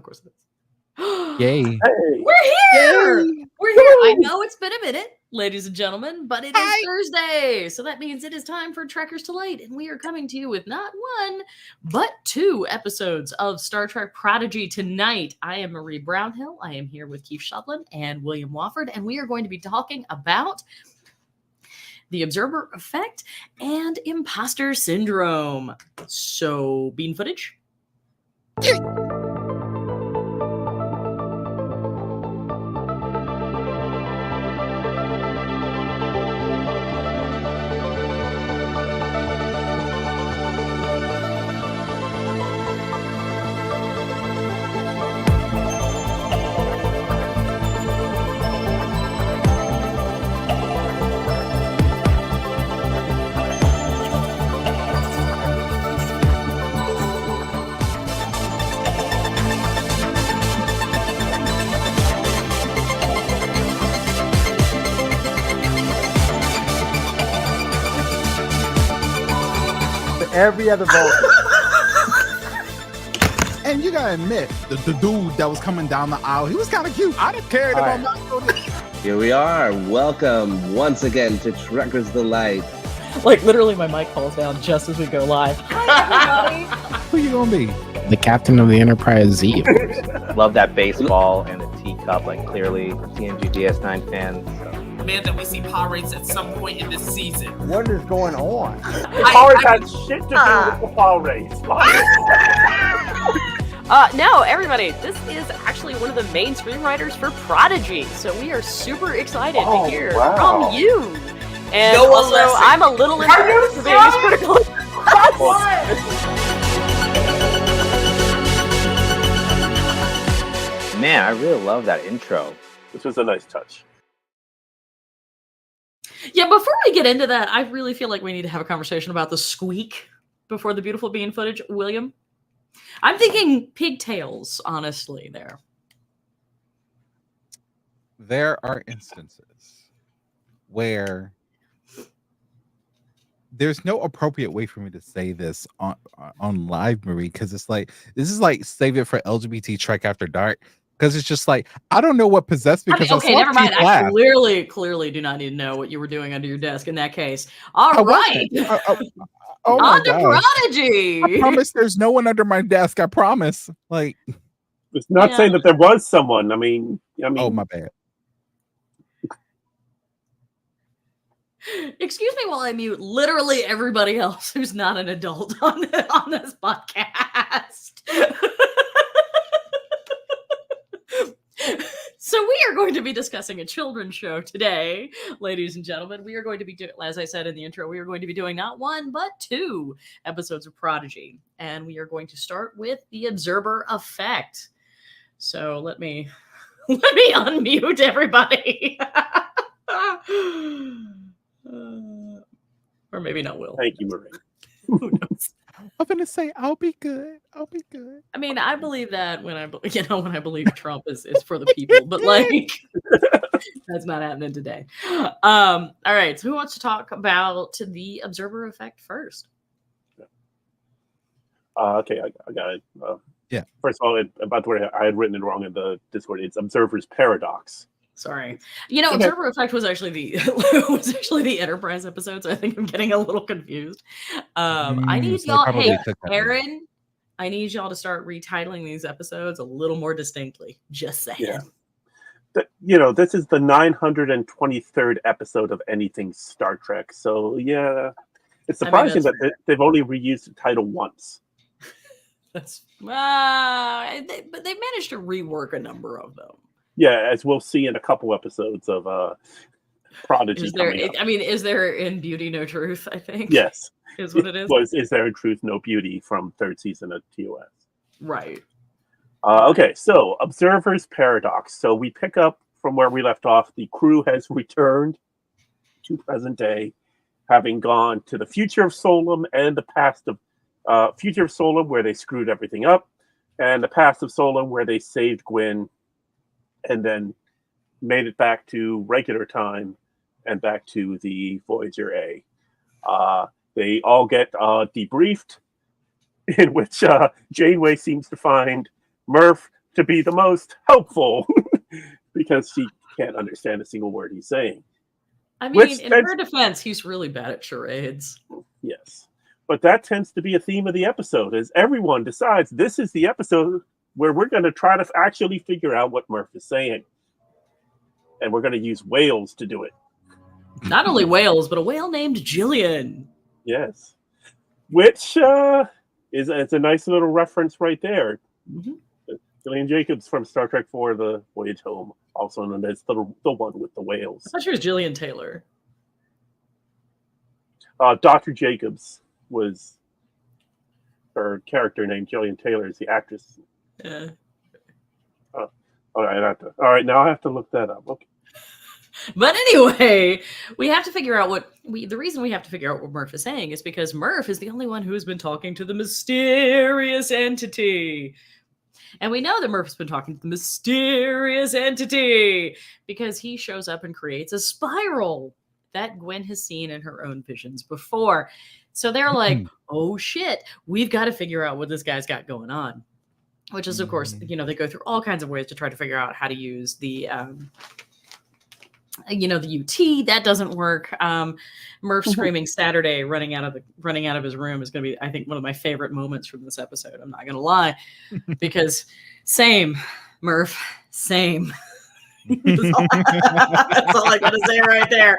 course it is. Yay. Hey. We're here! Yay. We're here! I know it's been a minute, ladies and gentlemen, but it is Hi. Thursday. So that means it is time for Trekkers Delight, and we are coming to you with not one, but 2 episodes of Star Trek Prodigy tonight. I am Marie Brownhill. I am here with Keith Shovlin and William Wofford, and we are going to be talking about the Observer Effect and Imposter Syndrome. So, bean footage? Every other vote. And you gotta admit, the dude that was coming down the aisle, he was kind of cute. I'd have carried him on my shoulder. Here we are. Welcome once again to Trekkers Delight. Like, literally, my mic falls down just as we go live. Hi, everybody. Who you gonna be? The captain of the Enterprise Z. Love that baseball and the teacup, like clearly TNG DS9 fans. So. Man, that we see power rates at some point in this season. What is going on? Power rates has shit to do with the power rates. No, everybody, this is actually one of the main screenwriters for Prodigy, so we are super excited to hear from you. And No one also, listen. I'm a little embarrassed for being as critical. Man, I really love that intro. This was a nice touch. Yeah, before we get into that, I really feel like we need to have a conversation about the squeak before the beautiful bean footage. William? I'm thinking pigtails, honestly, there. There are instances where there's no appropriate way for me to say this on live, Marie, because it's like, this is like save it for LGBT Trek After Dark. Because it's just like, I don't know what possessed me. Okay, never mind. I clearly do not need to know what you were doing under your desk in that case. All right. Oh my on to gosh. Prodigy. I promise there's no one under my desk. I promise. Like, It's not saying that there was someone. I mean. Oh, my bad. Excuse me while I mute literally everybody else who's not an adult on this podcast. So we are going to be discussing a children's show today, ladies and gentlemen. We are going to be doing, as I said in the intro, we are going to be doing not 1, but 2 episodes of Prodigy. And we are going to start with the Observer Effect. So let me unmute everybody. Or maybe not Will. Thank you, Marie. Who knows? I'm gonna say I'll be good. I'll be good. I mean, I believe that when I believe Trump is for the people, but like that's not happening today. All right, so who wants to talk about the Observer Effect first? Okay, I got it. Yeah. First of all, about the way I had written it wrong in the Discord. It's Observer's Paradox. Sorry. Observer Effect was actually the Enterprise episode, so I think I'm getting a little confused. I need y'all, hey, Aaron, I need y'all to start retitling these episodes a little more distinctly. Just saying. Yeah. This is the 923rd episode of anything Star Trek. So, yeah, it's surprising that they've only reused the title once. But they managed to rework a number of them. Yeah, as we'll see in a couple episodes of Prodigy. Is there in Beauty No Truth, I think? Yes. Is what it is? Is There in Truth No Beauty from 3rd season of TOS. Right. Okay, so Observer's Paradox. So we pick up from where we left off. The crew has returned to present day, having gone to the future of Solum and the past of future of Solum, where they screwed everything up, and the past of Solum, where they saved Gwyn and then made it back to regular time and back to the Voyager A. They all get debriefed, in which Janeway seems to find Murph to be the most helpful because she can't understand a single word he's saying. I mean, in her defense, he's really bad at charades. Yes. But that tends to be a theme of the episode, as everyone decides this is the episode where we're going to try to actually figure out what Murph is saying. And we're going to use whales to do it. Not only whales, but a whale named Jillian. Yes. Which is a nice little reference right there. Mm-hmm. Gillian Jacobs from Star Trek IV, The Voyage Home, also known as the one with the whales. I thought she was Jillian Taylor. Dr. Jacobs was her character name. Jillian Taylor is the actress. Yeah. All right, now I have to look that up. Okay. But anyway, we have to figure out the reason we have to figure out what Murph is saying is because Murph is the only one who has been talking to the mysterious entity. And we know that Murph's been talking to the mysterious entity because he shows up and creates a spiral that Gwen has seen in her own visions before. So they're like, oh shit, we've got to figure out what this guy's got going on. Which is, of course, they go through all kinds of ways to try to figure out how to use the the UT. That doesn't work. Murph screaming Saturday running out of his room is going to be, I think, one of my favorite moments from this episode. I'm not going to lie, because same, Murph, same. That's all I got to say right there.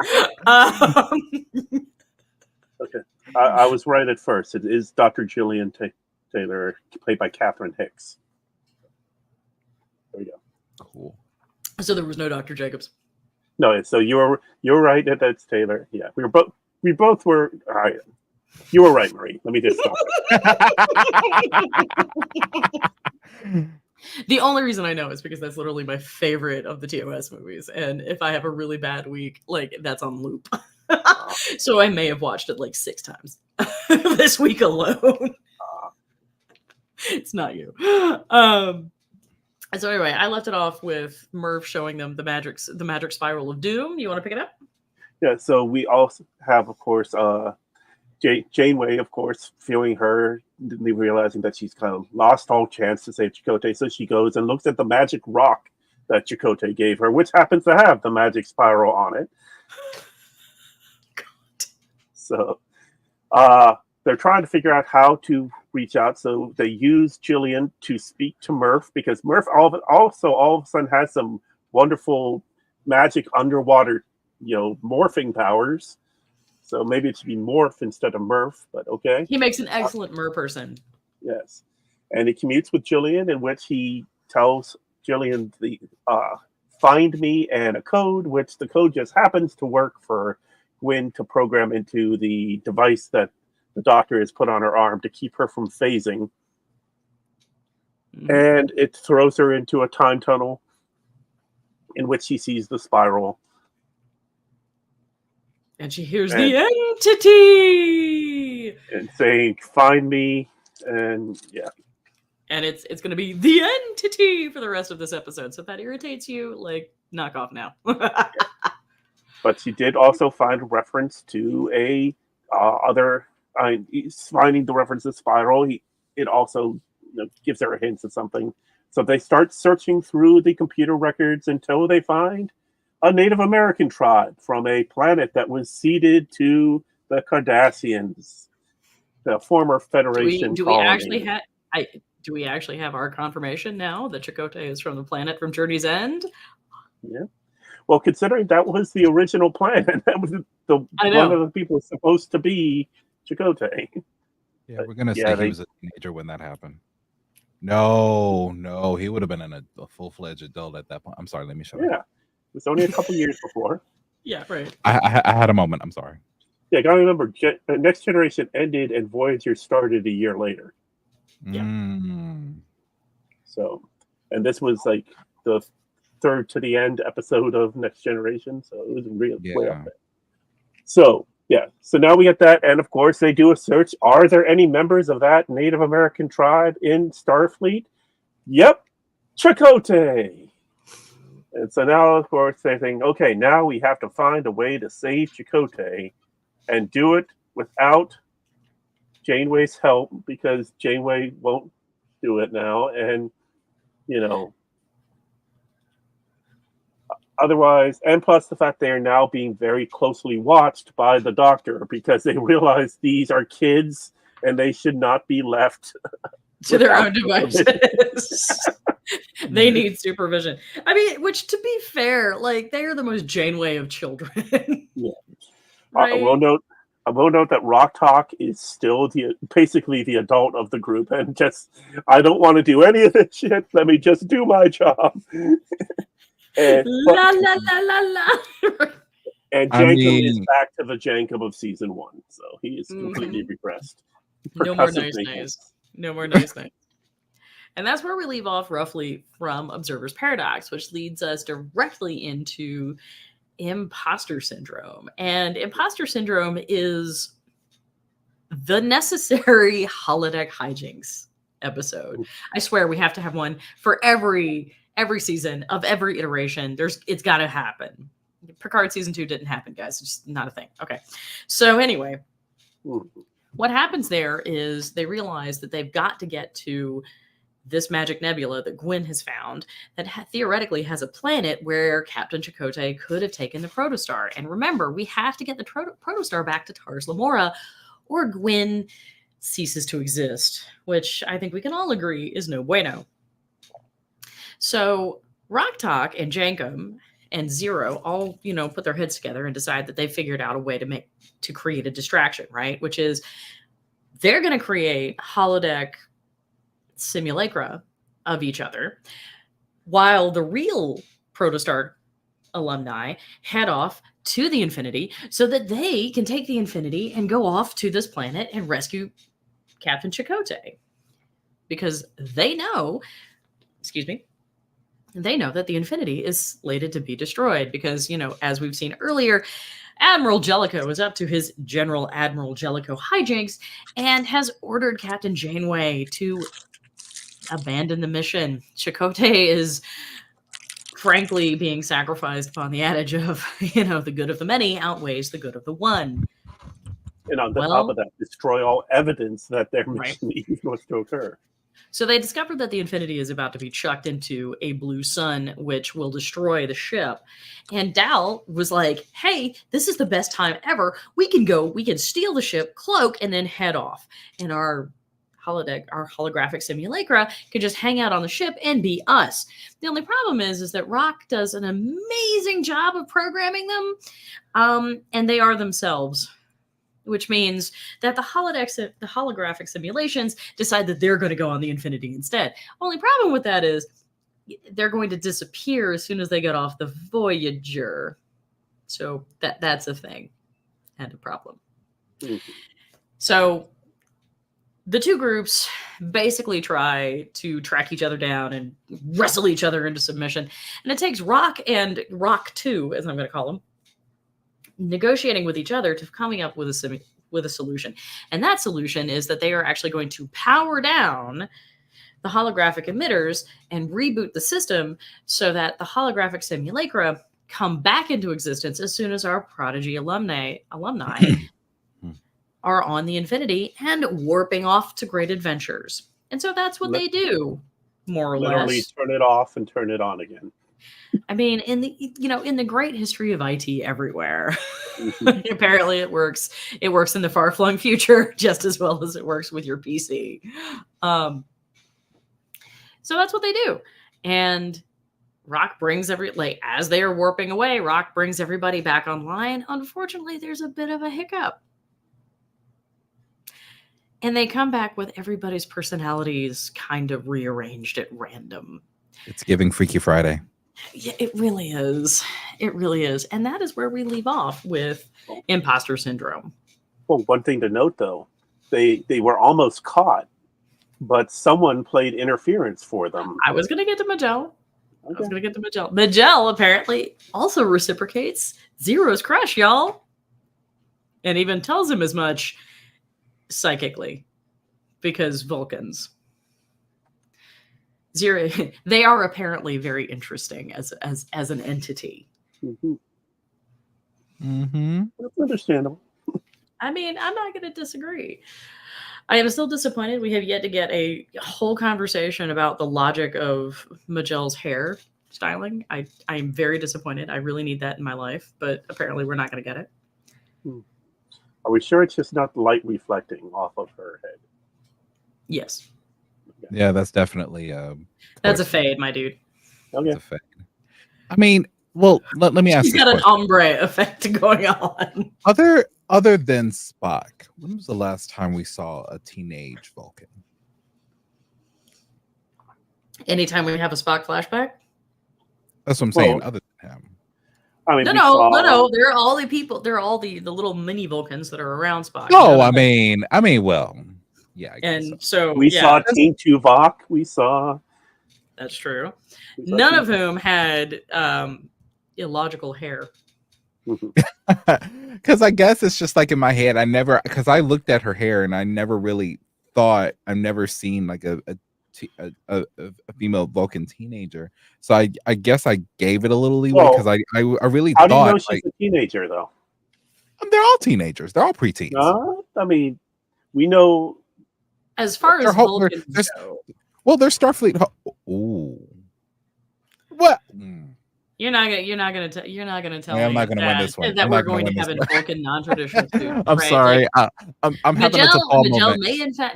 Okay, I was right at first. It is Dr. Jillian Taylor, played by Catherine Hicks. There we go. Cool. So there was no Dr. Jacobs. No, so you're right that that's Taylor. Yeah, we both were. All right. You were right, Marie. Let me just stop. The only reason I know is because that's literally my favorite of the TOS movies, and if I have a really bad week, that's on loop. So I may have watched it 6 times this week alone. It's not you. So anyway, I left it off with Murph showing them the magic spiral of doom. You want to pick it up? Yeah. So we also have, of course, Janeway, of course, feeling her, realizing that she's kind of lost all chance to save Chakotay. So she goes and looks at the magic rock that Chakotay gave her, which happens to have the magic spiral on it. God. So, they're trying to figure out how to reach out. So they use Jillian to speak to Murph, because Murph all of a sudden has some wonderful magic underwater, morphing powers. So maybe it should be Morph instead of Murph, but okay. He makes an excellent person. Yes. And he commutes with Jillian, in which he tells Jillian the find me and a code, which the code just happens to work for Gwen to program into the device that the doctor has put on her arm to keep her from phasing. And it throws her into a time tunnel in which she sees the spiral. And she hears the entity! And saying, find me, and yeah. And it's going to be the entity for the rest of this episode. So if that irritates you, knock off now. But she did also find a reference to finding the reference to spiral. It also gives her a hint of something. So they start searching through the computer records until they find a Native American tribe from a planet that was ceded to the Cardassians, the former Federation do colony. Do we actually have our confirmation now that Chakotay is from the planet from Journey's End? Yeah. Well, considering that was the original plan, that was one of the people supposed to be Chakotay. Yeah, we're gonna say he was a teenager when that happened. No, he would have been a full-fledged adult at that point. I'm sorry, let me shut up. Yeah, it was only a couple years before. Yeah, right. I had a moment. I'm sorry. Yeah, gotta remember, Next Generation ended and Voyager started a year later. Yeah. So, and this was the third to the end episode of Next Generation, so it was really way up there. So yeah, so now we get that, and of course they do a search. Are there any members of that Native American tribe in Starfleet? Yep, Chakotay. And so now, of course, they're thinking, okay, now we have to find a way to save Chakotay, and do it without Janeway's help, because Janeway won't do it now, and you know, otherwise, and plus the fact they are now being very closely watched by the doctor because they realize these are kids and they should not be left to their own without devices. They need supervision. I mean, which to be fair, like they are the most Janeway of children. Yeah. Right? I will note that Rock Talk is still basically the adult of the group, and just I don't want to do any of this shit. Let me just do my job. La la la la la. And Jankum is back to the Jankum of season 1, so he is completely regressed. No more nice. No more nice. And that's where we leave off roughly from Observer's Paradox, which leads us directly into Imposter Syndrome. And Imposter Syndrome is the necessary holodeck hijinks episode. I swear we have to have one for every season of every iteration. It's got to happen. Picard season 2 didn't happen, guys. It's just not a thing. Okay. So anyway, what happens there is they realize that they've got to get to this magic nebula that Gwyn has found that theoretically has a planet where Captain Chakotay could have taken the protostar. And remember, we have to get the protostar back to Tars Lamora or Gwyn ceases to exist, which I think we can all agree is no bueno. So Rock Talk and Jankum and Zero all, put their heads together and decide that they figured out a way to create a distraction, right? Which is they're going to create holodeck simulacra of each other while the real protostar alumni head off to the Infinity so that they can take the Infinity and go off to this planet and rescue Captain Chakotay, because they know that the Infinity is slated to be destroyed because, as we've seen earlier, Admiral Jellicoe is up to his General Admiral Jellicoe hijinks and has ordered Captain Janeway to abandon the mission. Chakotay is frankly being sacrificed upon the adage of, the good of the many outweighs the good of the one. And on top of that, destroy all evidence that their mission even was to occur. So they discovered that the Infinity is about to be chucked into a blue sun, which will destroy the ship. And Dal was like, hey, this is the best time ever. We can steal the ship, cloak, and then head off. And our holographic simulacra can just hang out on the ship and be us. The only problem is that Rock does an amazing job of programming them, and they are themselves. Which means that the holographic simulations decide that they're going to go on the Infinity instead. Only problem with that is they're going to disappear as soon as they get off the Voyager. So that's a thing and a problem. Mm-hmm. So the two groups basically try to track each other down and wrestle each other into submission. And it takes Rock and Rock 2, as I'm going to call them, negotiating with each other to coming up with a solution. And that solution is that they are actually going to power down the holographic emitters and reboot the system so that the holographic simulacra come back into existence as soon as our Prodigy alumni are on the Infinity and warping off to great adventures. And so that's what they do, more or less. Literally turn it off and turn it on again. I mean, in the great history of IT everywhere, apparently it works. It works in the far-flung future just as well as it works with your PC. So that's what they do. And Rock brings as they are warping away, Rock brings everybody back online. Unfortunately, there's a bit of a hiccup. And they come back with everybody's personalities kind of rearranged at random. It's giving Freaky Friday. Yeah, it really is. It really is. And that is where we leave off with Imposter Syndrome. Well, one thing to note, though, they were almost caught, but someone played interference for them. I was going to get to Majel. Majel apparently also reciprocates Zero's crush, y'all. And even tells him as much psychically because Vulcans. Zero, they are apparently very interesting as an entity. Mm-hmm. Mm-hmm. That's understandable. I mean, I'm not going to disagree. I am still disappointed. We have yet to get a whole conversation about the logic of Magel's hair styling. I am very disappointed. I really need that in my life, but apparently we're not going to get it. Are we sure it's just not the light reflecting off of her head? Yes. Yeah, that's definitely That's a fade, my dude. Okay. That's a fade. I mean, well, let me ask She's you a got an question. ombre effect going on. Other than Spock, when was the last time we saw a teenage Vulcan? Anytime we have a Spock flashback? That's what I'm saying. Well, Other than him. I mean, No. They're all the people. They're all the little mini Vulcans that are around Spock. Oh, I mean, well, yeah. I guess And so. so we saw Teen Tuvok. We saw. That's true. we saw None Teen- of whom had illogical hair. Because I guess it's just like in my head, because I looked at her hair and I never really thought, I've never seen like a female Vulcan teenager. So I guess I gave it a little leeway because I really How thought. do you know she's a teenager though? They're all teenagers. They're all preteens. I mean, we know. As far as Vulcans go, well, there's Starfleet. Ooh, what? You're not gonna tell me. I'm not gonna win this one. That I'm we're not gonna going to win have this a one. Vulcan non-traditional suit. I'm right? sorry. Like, I'm having a T'Pol moment.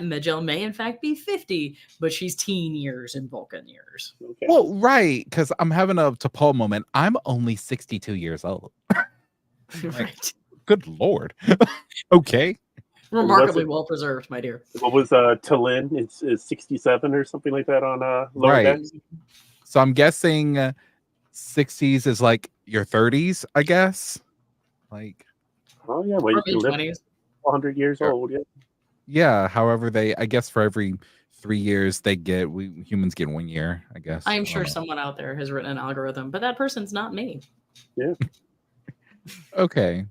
Magel may in fact be 50, but she's teen years in Vulcan years. Okay. Well, right, because I'm having a T'Pol moment. I'm only 62 years old. Right. Good Lord. Okay. Remarkably well preserved, my dear. What was Talin? It's 67 or something like that on Lower Right. Decks? So I'm guessing 60s is like your 30s, I guess. Like, Oh yeah, well you Or can live mid-20s. 100 years Sure. old. Yeah. yeah, however I guess for every 3 years we humans get 1 year, I guess. I'm I sure don't know. someone out there has written an algorithm, but that person's not me. Okay.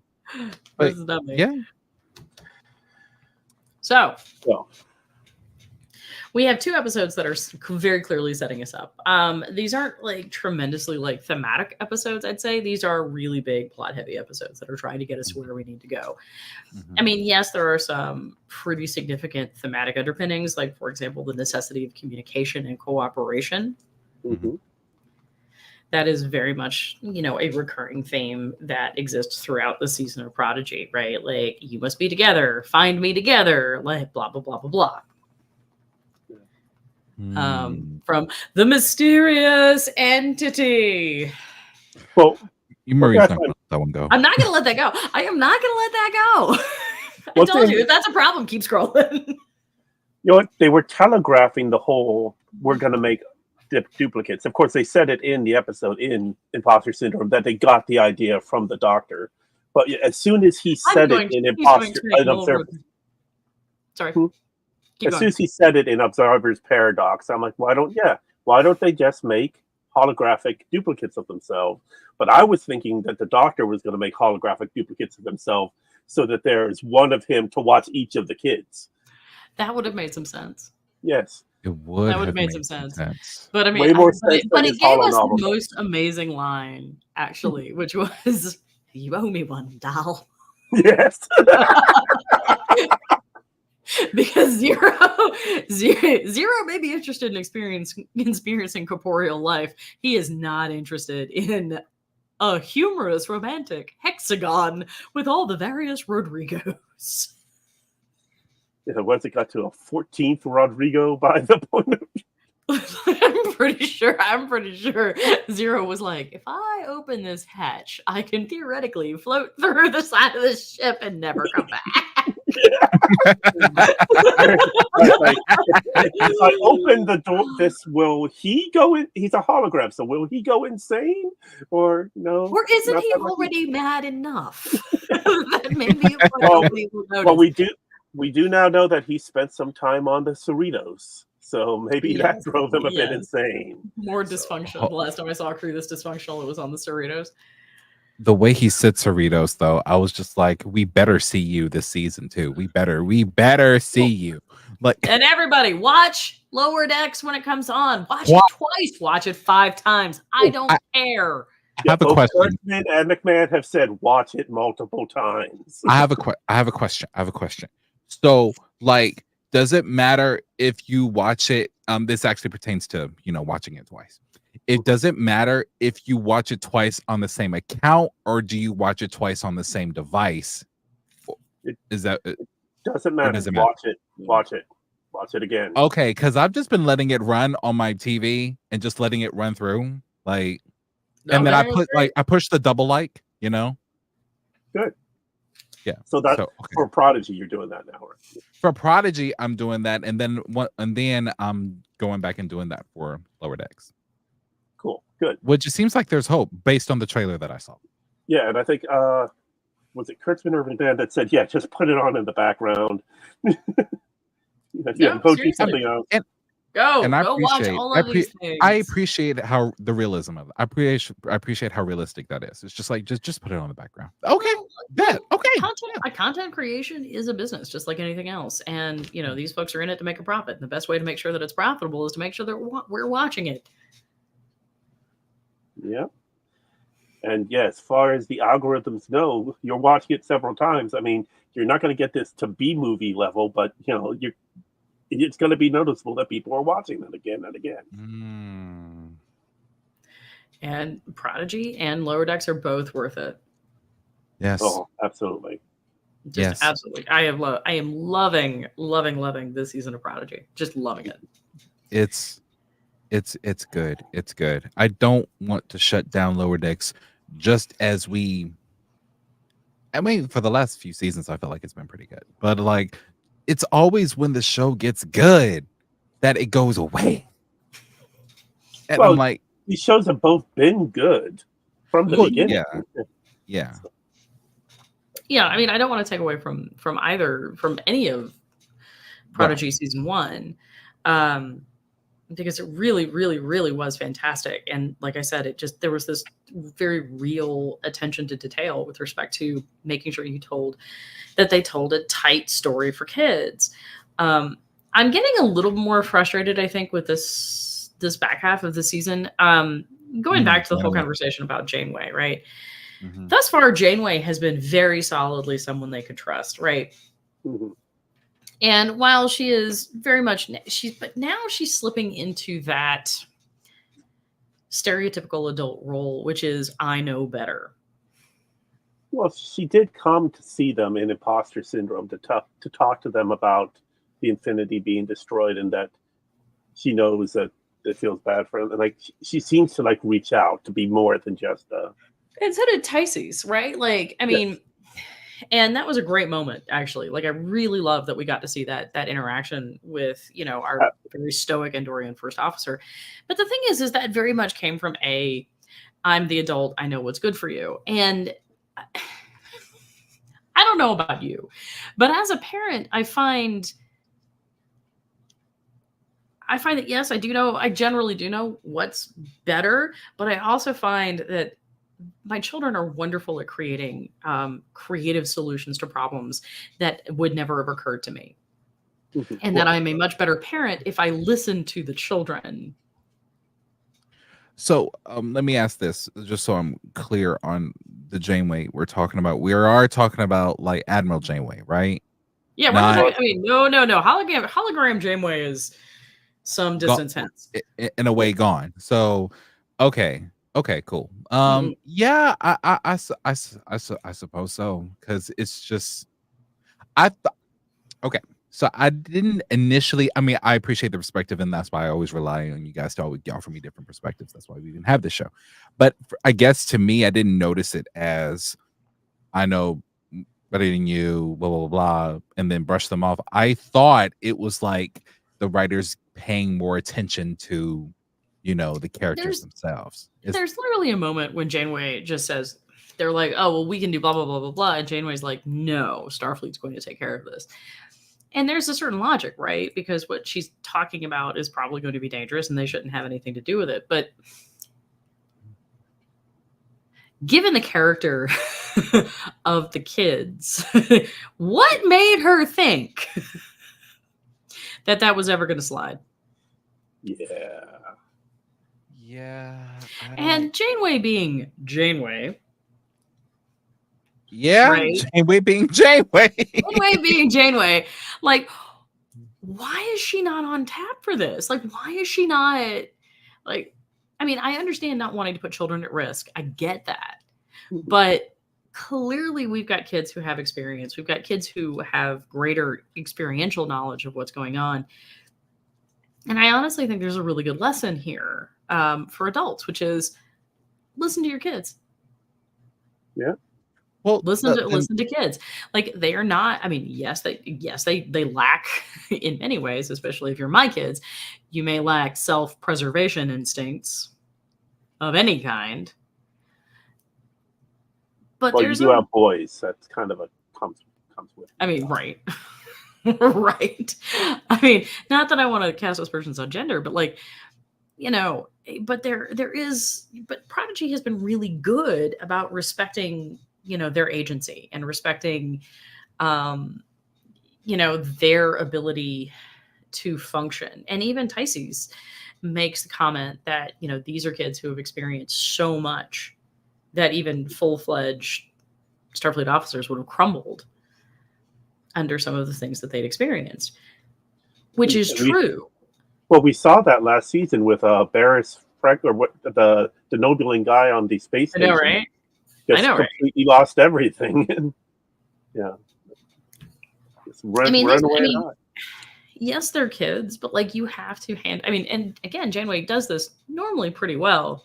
But, This is not me. yeah. So So we have 2 episodes that are very clearly setting us up. These aren't like tremendously like thematic episodes, I'd say. These are really big plot heavy episodes that are trying to get us where we need to go. I mean, yes, there are some pretty significant thematic underpinnings, like, for example, the necessity of communication and cooperation. mhm. That is very much, a recurring theme that exists throughout the season of Prodigy, right? Like, you must be together, find me together, like, blah, blah, blah, blah, blah. From the mysterious entity. Well, Marie's that's not gonna let that one go. I'm not going to let that go. I am not going to let that go. I What's told in- you, if that's a problem, keep scrolling. you know what? They were telegraphing the whole. We're going to make duplicates. Of course, they said it in the episode in Imposter Syndrome that they got the idea from the Doctor. But as soon as he said it in Imposter, Sorry. Hmm? Keep as soon going. as he said it in Observer's Paradox, I'm like, why don't they just make holographic duplicates of themselves? But I was thinking that the Doctor was going to make holographic duplicates of himself so that there's one of him to watch each of the kids. That would have made some sense. Yes. It would That would have made made some sense. sense. But I mean, Way more but sense than it his gave holo us novel. the most amazing line, actually, which was, "You owe me one, doll." Yes. Because Zero may be interested in experiencing corporeal life. He is not interested in a humorous romantic hexagon with all the various Rodrigos. Yeah, once it got to a 14th Rodrigo by the point of I'm pretty sure Zero was like, if I open this hatch, I can theoretically float through the side of the ship and never come back. like, if I open the door, will he go in? He's a hologram, so will he go insane? Or no? Or isn't Not he that much. already mad enough? That maybe it will Well, we do now know that he spent some time on the Cerritos, so maybe that Yes, drove him a bit yes. insane. More dysfunctional. The last time I saw a crew this dysfunctional, it was on the Cerritos. The way he said Cerritos, though, I was just like, we better see you this season too. We better see you. Like, And everybody, watch Lower Decks when it comes on. Watch What? it twice. Watch it 5 times. I don't care. I have a both question. Kurtzman and McMahon have said watch it multiple times. I have a question. So, like, does it matter if you watch it? This actually pertains to watching it twice. It doesn't matter if you watch it twice on the same account, or do you watch it twice on the same device? Is that Doesn't matter. Does it matter? Watch it again. Okay, because I've just been letting it run on my TV and just letting it run through, and then I push the double Good. Yeah. So that's for Prodigy. You're doing that now, right? For Prodigy, I'm doing that, and then I'm going back and doing that for Lower Decks. Cool. Good. Which it seems like there's hope based on the trailer that I saw. Yeah, and I think was it Kurtzman Urban Band that said, "Yeah, just put it on in the background." Go do something else. Go watch all of these things. I appreciate how the realism of it. I appreciate how realistic that is. It's just like just put it on the background. Okay, Content creation is a business, just like anything else. And these folks are in it to make a profit. And the best way to make sure that it's profitable is to make sure that we're watching it. Yeah. And yeah, as far as the algorithms know, you're watching it several times. I mean, you're not going to get this to B-movie level, but it's going to be noticeable that people are watching them again and again. And Prodigy and Lower Decks are both worth it. Yes. Oh, absolutely. Absolutely. I am loving this season of Prodigy. Just loving it. It's good. It's good. I don't want to shut down Lower Decks just as for the last few seasons, I feel like it's been pretty good. But it's always when the show gets good that it goes away. And I'm like, these shows have both been good from the beginning. Yeah. Yeah, I mean, I don't want to take away from any of Prodigy season 1. Because it really, really, really was fantastic. And like I said, there was this very real attention to detail with respect to making sure they told a tight story for kids. I'm getting a little more frustrated, I think, with this back half of the season. Going back to the whole conversation about Janeway, right? Mm-hmm. Thus far, Janeway has been very solidly someone they could trust, right? Mm-hmm. And while she is very much, but now she's slipping into that stereotypical adult role, which is I know better. Well, she did come to see them in Imposter Syndrome to talk to them about the Infinity being destroyed, and that she knows that it feels bad for them. And she seems to reach out to be more than just And so did Tyces, right? I mean. And that was a great moment, actually. I really love that we got to see that interaction with, our very stoic Andorian first officer. But the thing is that very much came from I'm the adult, I know what's good for you. And I don't know about you, but as a parent, I find that, yes, I generally do know what's better, but I also find that my children are wonderful at creating creative solutions to problems that would never have occurred to me. And that I'm a much better parent if I listen to the children. So let me ask this, just so I'm clear on the Janeway we're talking about. We are talking about Admiral Janeway, right? Yeah, no. Hologram Janeway is some distance hence. In a way gone. So, okay, cool. Yeah, I suppose so, because it's just okay. So I didn't initially. I mean, I appreciate the perspective, and that's why I always rely on you guys to always offer me different perspectives. That's why we even have this show. But I guess to me, I didn't notice it as I know better than you, blah blah blah, and then brush them off. I thought it was like the writers paying more attention to the characters themselves. There's literally a moment when Janeway just says, they're like, oh, well, we can do blah, blah, blah, blah, blah. And Janeway's like, no, Starfleet's going to take care of this. And there's a certain logic, right? Because what she's talking about is probably going to be dangerous and they shouldn't have anything to do with it. But given the character of the kids, what made her think that was ever going to slide? Yeah. And Janeway being Janeway. Yeah. Right? Janeway being Janeway. Janeway being Janeway. why is she not on tap for this? Like, why is she not like, I mean, I understand not wanting to put children at risk. I get that. But clearly we've got kids who have experience. We've got kids who have greater experiential knowledge of what's going on. And I honestly think there's a really good lesson here for adults, which is listen to your kids. Yeah. Well, listen to kids. Like, they are not, I mean, yes, they lack in many ways, especially if you're my kids, you may lack self-preservation instincts of any kind. But well, you do have boys. That's kind of a comes with. I mean, right. Right. I mean, not that I want to cast aspersions on gender, but like, you know, but but Prodigy has been really good about respecting, you know, their agency and respecting, you know, their ability to function. And even Tyces makes the comment that, you know, these are kids who have experienced so much that even full-fledged Starfleet officers would have crumbled under some of the things that they'd experienced, which is true. Well, we saw that last season with Barris Frank, or what the Nobulan guy on the space station. I know, right? Just completely lost everything. And, yeah. Just run away. Yes, they're kids, but like, you have to and again, Janeway does this normally pretty well.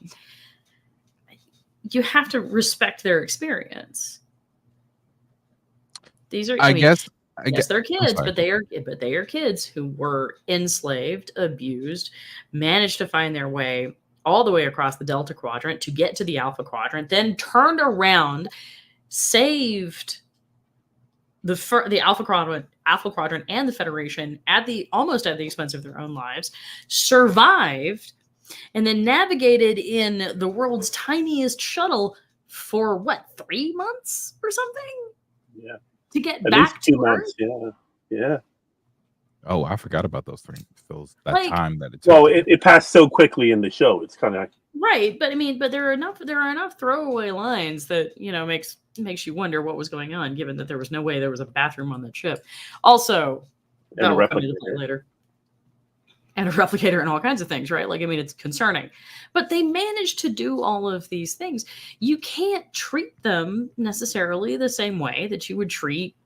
You have to respect their experience. These are, yes, they're kids, but they are kids who were enslaved, abused, managed to find their way all the way across the Delta Quadrant to get to the Alpha Quadrant, then turned around, saved the Alpha Quadrant and the Federation almost at the expense of their own lives, survived, and then navigated in the world's tiniest shuttle for what, 3 months or something? Yeah. To get back to 2 months. Yeah. Oh, I forgot about those time that it took. Well, it passed so quickly in the show. It's kind of like, right, but I mean, but there are enough throwaway lines that, you know, makes you wonder what was going on, given that there was no way there was a bathroom on that ship. Also, that will come into play later. And a replicator and all kinds of things, right? Like, I mean, it's concerning. But they managed to do all of these things. You can't treat them necessarily the same way that you would treat,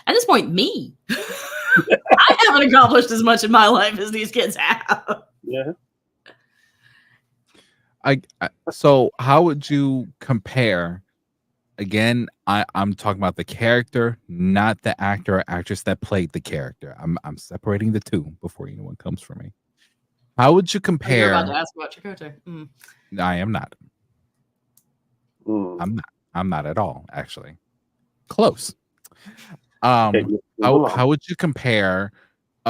at this point, me. I haven't accomplished as much in my life as these kids have. Yeah. So how would you compare? Again, I'm talking about the character, not the actor or actress that played the character. I'm separating the two before anyone comes for me. How would you compare? You're about to ask about Chakotay. I am not. I'm not at all, actually. Close. How would you compare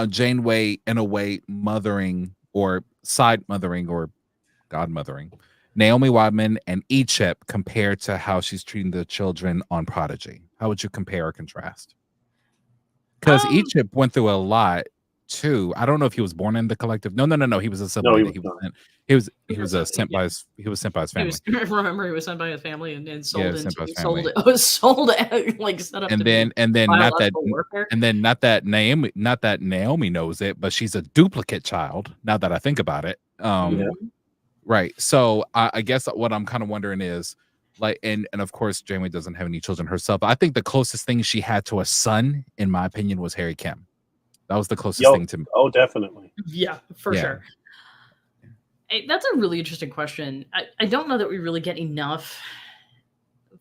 Janeway in a way mothering or side mothering or god mothering Naomi Wadman and Ichep compared to how she's treating the children on Prodigy? How would you compare or contrast? Because Ichep went through a lot too. I don't know if he was born in the collective. No. He was a submarine. He was sent by his family. Remember, he was sent by his family and sold set up. And then not that Naomi knows it, but she's a duplicate child. Now that I think about it. Right. So I guess what I'm kind of wondering is, like, and of course, Janeway doesn't have any children herself. I think the closest thing she had to a son, in my opinion, was Harry Kim. That was the closest thing to me. Oh, definitely. Yeah, for sure. That's a really interesting question. I don't know that we really get enough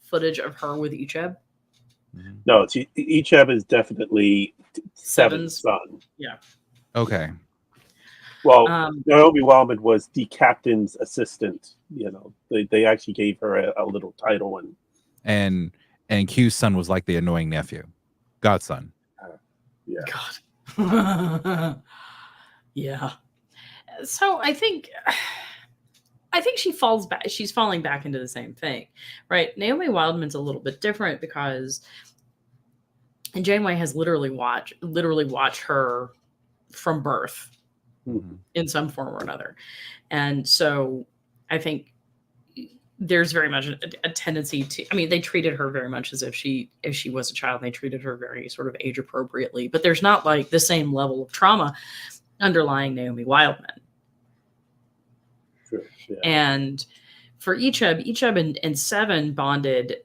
footage of her with Icheb. No, Icheb is definitely Seven's son. Yeah. Okay. Well, Naomi Wildman was the captain's assistant. You know, they actually gave her a little title, and Q's son was like the annoying nephew, godson. Yeah. God. Yeah. So I think she falls back. She's falling back into the same thing, right? Naomi Wildman's a little bit different because, and Janeway has literally watched her from birth. In some form or another. And so I think there's very much a tendency to, I mean, they treated her very much as if she was a child, and they treated her very sort of age appropriately, but there's not like the same level of trauma underlying Naomi Wildman. Sure, yeah. And for Icheb and Seven bonded,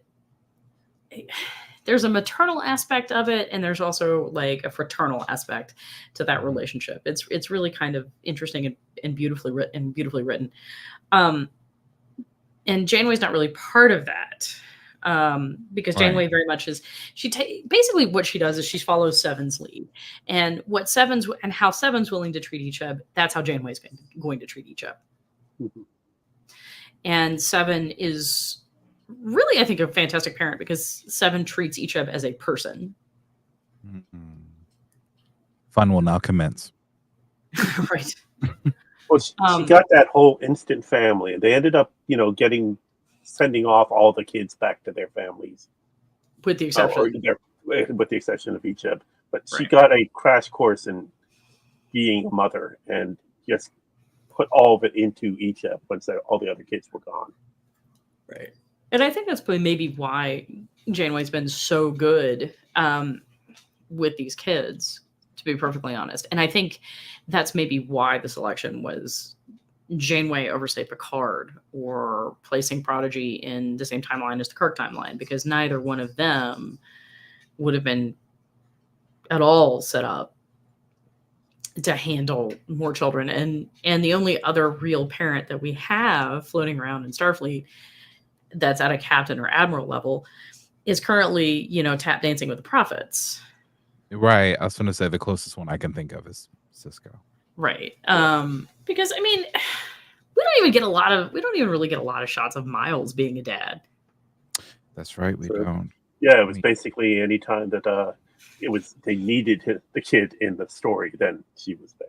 there's a maternal aspect of it, and there's also like a fraternal aspect to that relationship. It's really kind of interesting and beautifully written. And Janeway's not really part of that, because Janeway very much is, basically what she does is she follows Seven's lead, and how Seven's willing to treat Icheb, that's how Janeway's going to treat Icheb. Mm-hmm. And Seven is really, I think, a fantastic parent, because Seven treats Icheb as a person. Mm-hmm. Fun will now commence. Right. Well, she got that whole instant family. They ended up, sending off all the kids back to their families, with the exception of Icheb. But she got a crash course in being a mother, and just put all of it into Icheb once all the other kids were gone. Right. And I think that's maybe why Janeway's been so good with these kids, to be perfectly honest. And I think that's maybe why the selection was Janeway over, say, Picard, or placing Prodigy in the same timeline as the Kirk timeline, because neither one of them would have been at all set up to handle more children. And the only other real parent that we have floating around in Starfleet that's at a captain or admiral level is currently, tap dancing with the prophets. Right. I was going to say the closest one I can think of is Cisco. Right. Because I mean, we don't even really get a lot of shots of Miles being a dad. That's right. We don't. Yeah, it was basically any time that they needed the kid in the story, then she was there.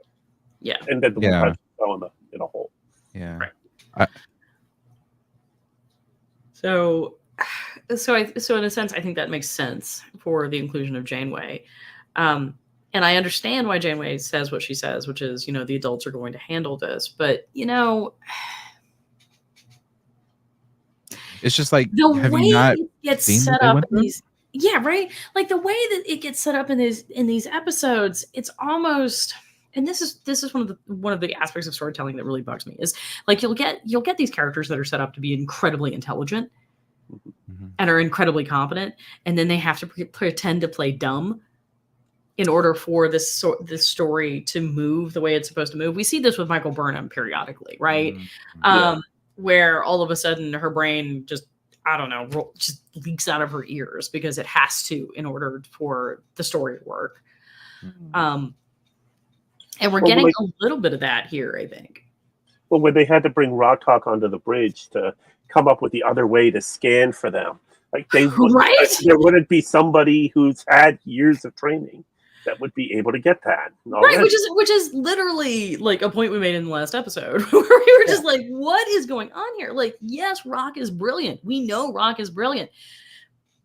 Yeah. And then the one time she fell in a hole. Yeah. Right. So in a sense, I think that makes sense for the inclusion of Janeway. And I understand why Janeway says what she says, which is, the adults are going to handle this. But, it's just like, the have way you not it gets seen set what they up went in through? these, yeah, right. Like the way that it gets set up in these episodes, it's almost, and this is one of the aspects of storytelling that really bugs me, is like you'll get these characters that are set up to be incredibly intelligent and are incredibly competent, and then they have to pretend to play dumb in order for this story to move the way it's supposed to move. We see this with Michael Burnham periodically, right? Where all of a sudden her brain just, I don't know, just leaks out of her ears because it has to in order for the story to work. And we're getting a little bit of that here, I think. Well, when they had to bring Rock Talk onto the bridge to come up with the other way to scan for them, like there wouldn't be somebody who's had years of training that would be able to get that. Right, which is literally like a point we made in the last episode where we were just like, what is going on here? Like, yes, Rock is brilliant. We know Rock is brilliant.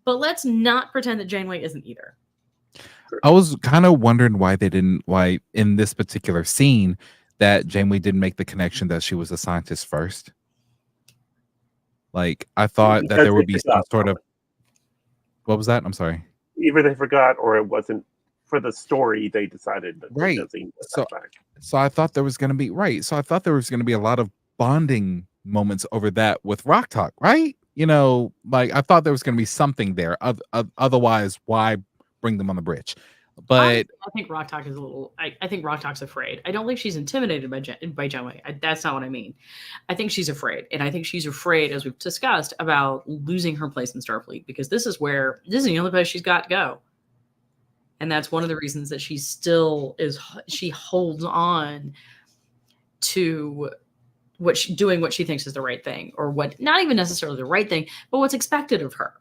But let's not pretend that Janeway isn't either. I was kind of wondering why in this particular scene that Janeway didn't make the connection that she was a scientist first. Like, I thought that there would be some sort of... What was that? I'm sorry. Either they forgot or it wasn't for the story. They decided that right. So I thought there was going to be So I thought there was going to be a lot of bonding moments over that with Rock Talk, right? Like I thought there was going to be something there. Otherwise, why bring them on the bridge? But I think Rock Talk is a little. I think Rock Talk's afraid. I don't think she's intimidated by Janeway. That's not what I mean. I think she's afraid, and I think she's afraid, as we've discussed, about losing her place in Starfleet, because this is the only place she's got to go, and that's one of the reasons that she still is. She holds on to doing what she thinks is the right thing, or what not even necessarily the right thing, but what's expected of her.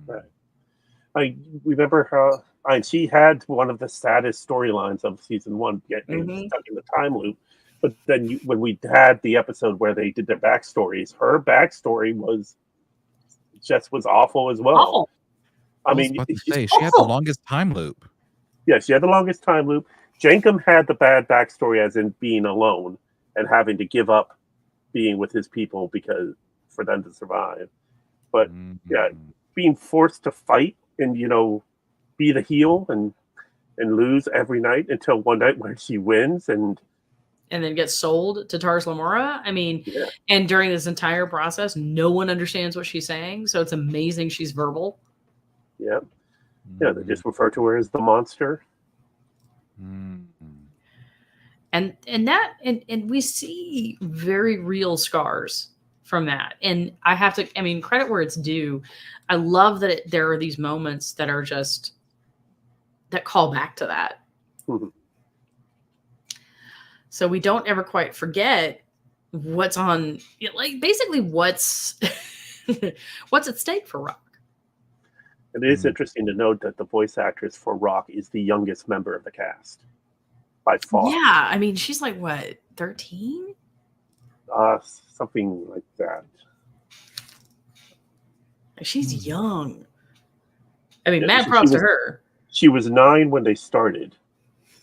Right. I remember how she had one of the saddest storylines of season 1, getting stuck in the time loop. But then when we had the episode where they did their backstories, her backstory was awful as well. Awful. I mean, she had the longest time loop. Yeah, she had the longest time loop. Jankum had the bad backstory, as in being alone and having to give up being with his people because for them to survive. But yeah, being forced to fight and be the heel and lose every night until one night where she wins and then gets sold to Tars Lamora. I mean, and during this entire process, no one understands what she's saying. So it's amazing she's verbal. Yeah. Yeah, they just refer to her as the monster. And we see very real scars from that. And I have to, I mean, credit where it's due. I love that there are these moments that are just, that call back to that. So we don't ever quite forget what's on, like basically what's at stake for Rock. It is interesting to note that the voice actress for Rock is the youngest member of the cast by far. Yeah, I mean, she's like what, 13? Something like that. She's young. I mean, mad props to her. She was 9 when they started,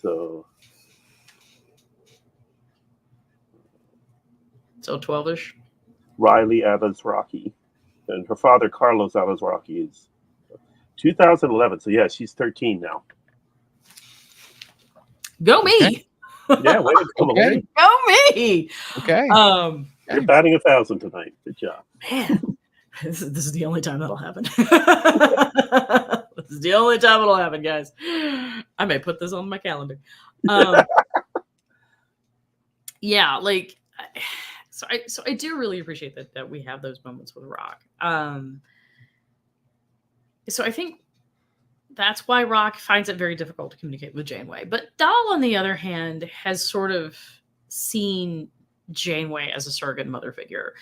so 12-ish. Riley Alazraqui, and her father Carlos Alazraqui is 2011. So yeah, she's 13 now. Go me! Yeah, way to come away. Go me! Okay. You're batting 1,000 tonight. Good job, man. This is the only time that'll happen. This is the only time it'll happen, guys. I may put this on my calendar. Yeah, like, so I do really appreciate that we have those moments with Rock. So I think that's why Rock finds it very difficult to communicate with Janeway. But Dahl, on the other hand, has sort of seen Janeway as a surrogate mother figure,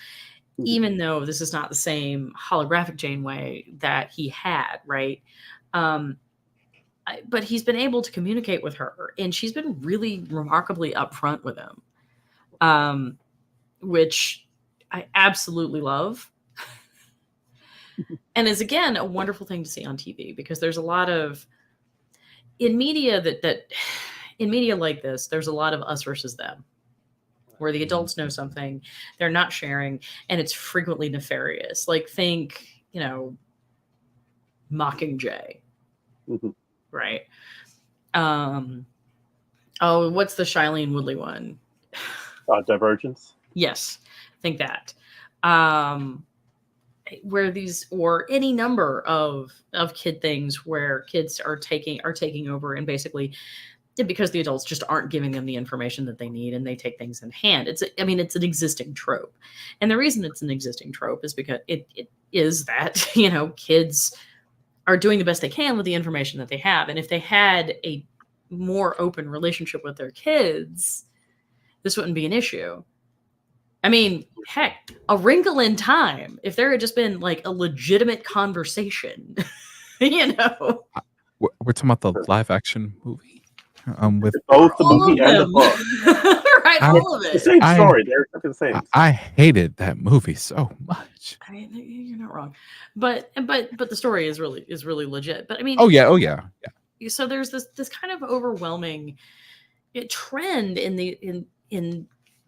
even though this is not the same holographic Janeway that he had, right? But he's been able to communicate with her, and she's been really remarkably upfront with him, which I absolutely love. And is, again, a wonderful thing to see on TV, because there's a lot of, in media in media like this, there's a lot of us versus them, where the adults know something, they're not sharing, and it's frequently nefarious. Like, think, Mockingjay, right? Oh, what's the Shailene Woodley one? Divergence. Yes, think that. Where these, or any number of kid things where kids are taking over, and basically because the adults just aren't giving them the information that they need, and they take things in hand. It's an existing trope. And the reason it's an existing trope is because it is that, kids are doing the best they can with the information that they have. And if they had a more open relationship with their kids, this wouldn't be an issue. I mean, heck, A Wrinkle in Time, if there had just been like a legitimate conversation, We're talking about the live action movie. With both the movie and the book. Right, all of it. The same story. They're the same. I hated that movie so much. I mean, you're not wrong, but the story is really legit. But I mean, oh yeah. So there's this kind of overwhelming trend in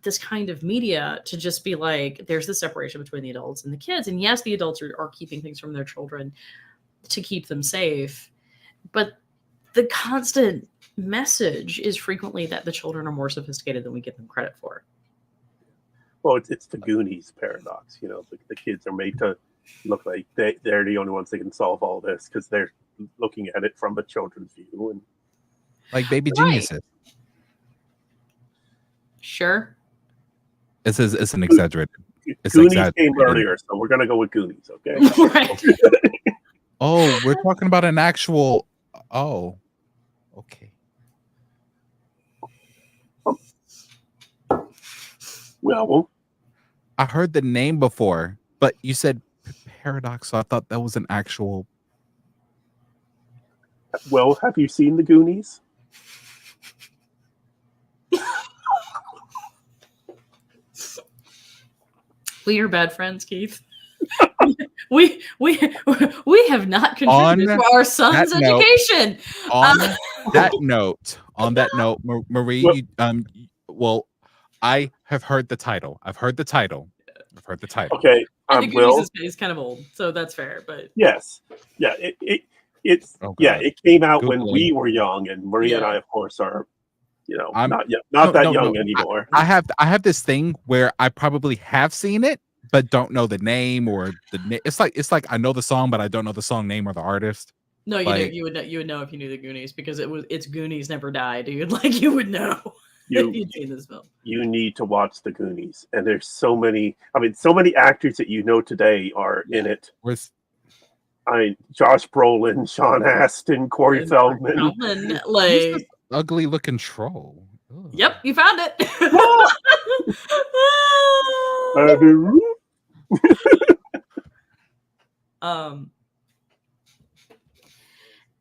this kind of media to just be like, there's the separation between the adults and the kids, and yes, the adults are keeping things from their children to keep them safe, but the constant message is frequently that the children are more sophisticated than we give them credit for. Well, it's the Goonies paradox. The kids are made to look like they're the only ones that can solve all this because they're looking at it from a children's view, and like Baby Geniuses. Sure. It's an exaggerated. Goonies came earlier, so we're gonna go with Goonies, okay? Right. Oh, we're talking about an actual. Oh, okay. Well, I heard the name before, but you said paradox, so I thought that was an actual. Well, have you seen the Goonies? We are bad friends, Keith. we have not contributed to our son's education. On that note, Marie, I have heard the title. I've heard the title. Okay, And the Goonies is kind of old, so that's fair. But yes, yeah, it's Oh, yeah, God. it came out when Googling. we were young, and Maria and Yeah. I, of course, are I'm- not No, that no, young no. anymore. I have this thing where I probably have seen it, but don't know the name or the. It's like I know the song, but I don't know the song name or the artist. no, Like- you would know if you knew the Goonies because it's Goonies Never Die, dude. Like you would know You- if you'd seen this film. You need to watch the Goonies, and there's so many. I mean, so many actors that you know today are in it. Where's Josh Brolin, Sean Astin, Corey And Feldman. Feldman, who's like, this ugly looking troll? Ugh. yep, you found it.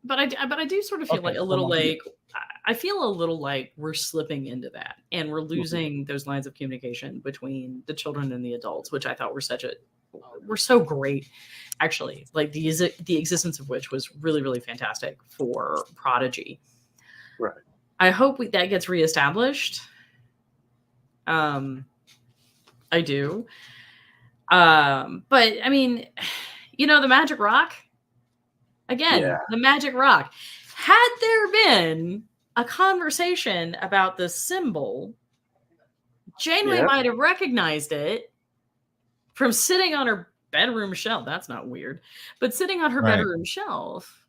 But I do sort of feel Okay, like a hold little on. like I feel a little like we're slipping into that and we're losing those lines of communication between the children and the adults, which I thought were so great, actually. Like the existence of which was really, really fantastic for Prodigy. Right. I hope that gets reestablished. I do. But I mean, the Magic Rock. Again, Yeah. the Magic Rock. Had there been a conversation about the symbol, Janeway Yeah. might have recognized it from sitting on her bedroom shelf. That's not weird, but sitting on her Right. bedroom shelf.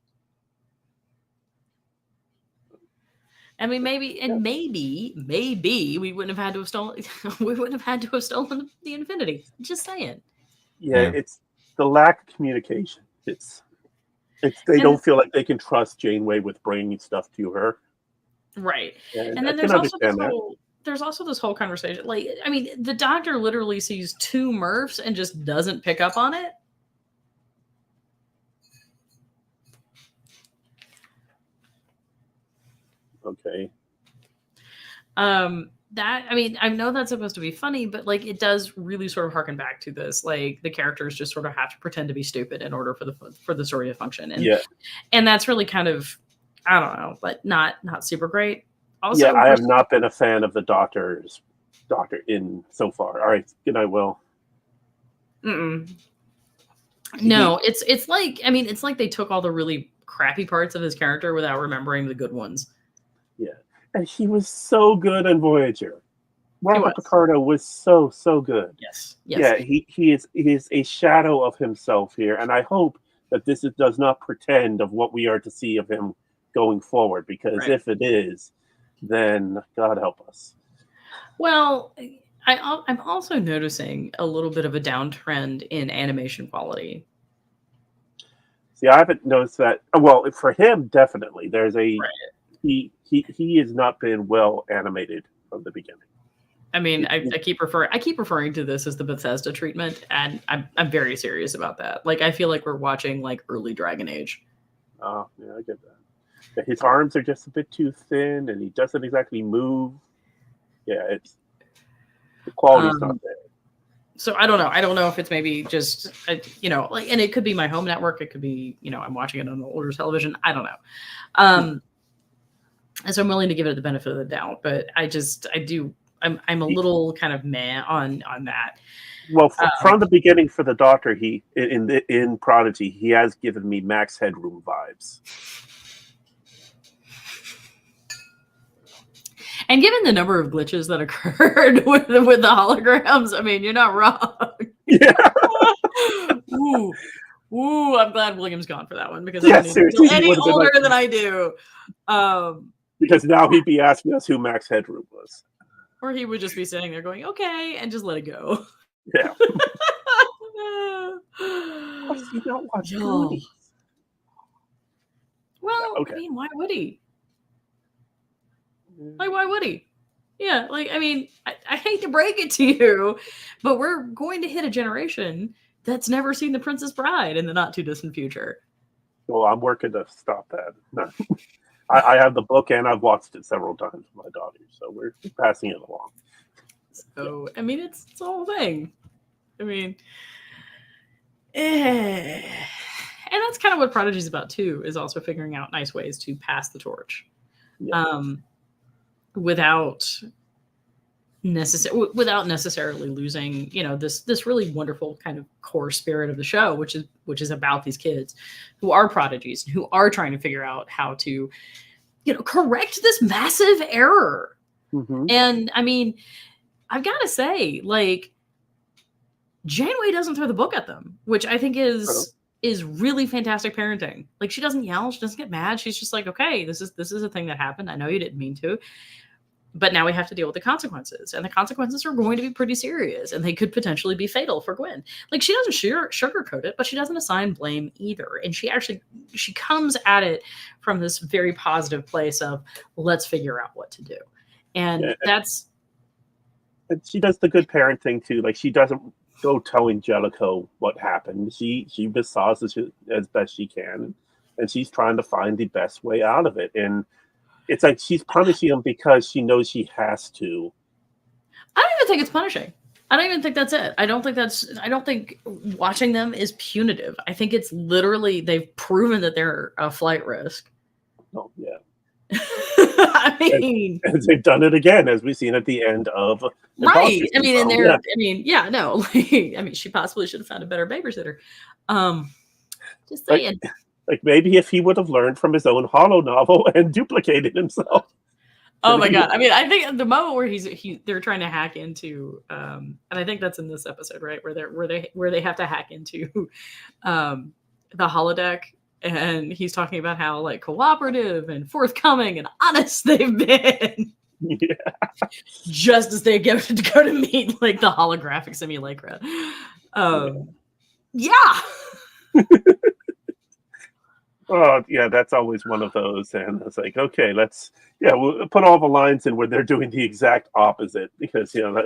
I mean, maybe we wouldn't have had to have stolen. We wouldn't have had to have stolen the Infinity. Just saying. Yeah, it's the lack of communication. They don't feel like they can trust Janeway with bringing stuff to her. Right. And And I then can understand that. there's also this whole conversation. Like, I mean, the Doctor literally sees two Murphs and just doesn't pick up on it. Okay. I know that's supposed to be funny, but like it does really sort of harken back to this. Like the characters just sort of have to pretend to be stupid in order for the story to function. And that's really kind of, I don't know, but not super great. Also, I have not been a fan of the Doctor in so far. All right, good night, Will. No, it's like, I mean, it's like they took all the really crappy parts of his character without remembering the good ones. Yeah, and he was so good on Voyager. Robert was. Picardo was so good. Yes. Yeah, he is a shadow of himself here, and I hope that this does not pretend of what we are to see of him going forward. Because Right. if it is, then God help us. Well, I'm also noticing a little bit of a downtrend in animation quality. See, I haven't noticed that. Well, for him, definitely. There's a he has not been well animated from the beginning. I mean, I keep referring to this as the Bethesda treatment, and I'm very serious about that. Like, I feel like we're watching like early Dragon Age. Oh, yeah, I get that. His arms are just a bit too thin, and he doesn't exactly move. Yeah, the quality's not there. So I don't know. I don't know if it's maybe just and it could be my home network. It could be I'm watching it on the older television. I don't know. And so I'm willing to give it the benefit of the doubt, but I'm a little kind of meh on that. Well, from the beginning for the Doctor, he in Prodigy, he has given me Max Headroom vibes. And given the number of glitches that occurred with the holograms, I mean, you're not wrong. Yeah. Ooh, I'm glad William's gone for that one because Yeah, I don't seriously, feel any he would've been older like- than I do. Because now he'd be asking us who Max Headroom was. Or he would just be sitting there going, okay, and just let it go. Yeah. Why does he not watch Goonies? Well, Okay. I mean, why would he? Like, why would he? Yeah, like, I mean, I hate to break it to you, but we're going to hit a generation that's never seen The Princess Bride in the not too distant future. Well, I'm working to stop that. No. I have the book and I've watched it several times with my daughter, so we're passing it along. So, I mean, it's a whole thing. I mean, and that's kind of what Prodigy's about too, is also figuring out nice ways to pass the torch. Yeah. Without without necessarily losing, this really wonderful kind of core spirit of the show, which is about these kids who are prodigies and who are trying to figure out how to, correct this massive error. Mm-hmm. And I mean, I've got to say, like, Janeway doesn't throw the book at them, which I think is really fantastic parenting. Like, she doesn't yell, she doesn't get mad. She's just like, okay, this is a thing that happened. I know you didn't mean to. But now we have to deal with the consequences, and the consequences are going to be pretty serious, and they could potentially be fatal for Gwen. Like, she doesn't sugarcoat it, but she doesn't assign blame either. And she comes at it from this very positive place of, let's figure out what to do. And that's... And she does the good parent thing too. Like, she doesn't go telling Jellicoe what happened. She massages it as best she can, and she's trying to find the best way out of it. And it's like she's punishing him because she knows she has to. I don't even think it's punishing. I don't even think that's it. I don't think watching them is punitive. I think it's literally, they've proven that they're a flight risk. Oh, yeah. I mean, and they've done it again, as we've seen at the end of right. Imposter I mean, and Syndrome. I mean, she possibly should have found a better babysitter. Just saying. Like maybe if he would have learned from his own Hollow novel and duplicated himself. Oh my God. I mean, I think the moment where they're trying to hack into, and I think that's in this episode, right? Where they have to hack into the holodeck, and he's talking about how, like, cooperative and forthcoming and honest they've been. Yeah. Just as they go to meet, like, the holographic simulacra. Yeah. Oh, yeah, that's always one of those. And it's like, okay, we'll put all the lines in where they're doing the exact opposite, because, as long